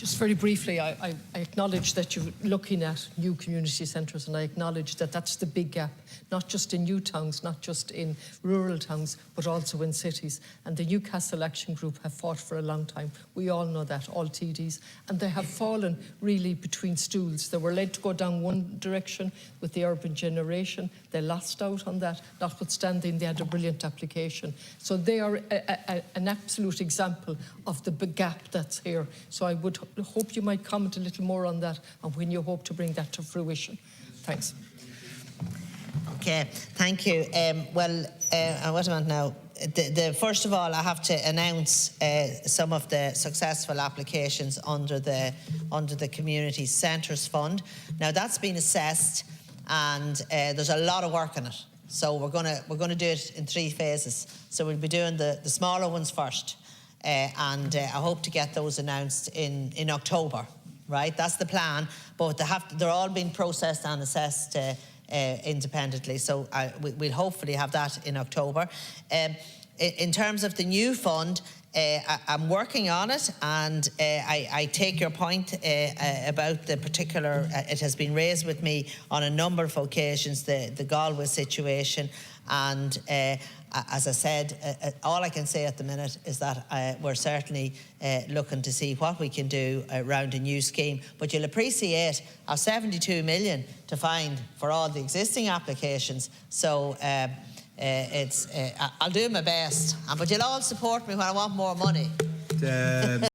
Just very briefly, I acknowledge that you're looking at new community centres, and I acknowledge that that's the big gap, not just in new towns, not just in rural towns, but also in cities. And the Newcastle Action Group have fought for a long time. We all know that, all TDs. And they have fallen really between stools. They were led to go down one direction with the urban generation. They lost out on that, notwithstanding they had a brilliant application. So they are an absolute example of the big gap that's here. So I would hope you might comment a little more on that and when you hope to bring that to fruition. Thanks. Okay, thank you. What about now? First of all, I have to announce some of the successful applications under the Community Centres Fund. Now that's been assessed, and there's a lot of work on it. So we're gonna do it in 3 phases. So we'll be doing the smaller ones first, and I hope to get those announced in October. Right, that's the plan. But they're all being processed and assessed independently. So we'll hopefully have that in October. In terms of the new fund, I'm working on it, and I take your point about the particular, it has been raised with me on a number of occasions, the Galway situation, and as I said, all I can say at the minute is that we're certainly looking to see what we can do around a new scheme. But you'll appreciate our 72 million to find for all the existing applications. So I'll do my best, but you'll all support me when I want more money.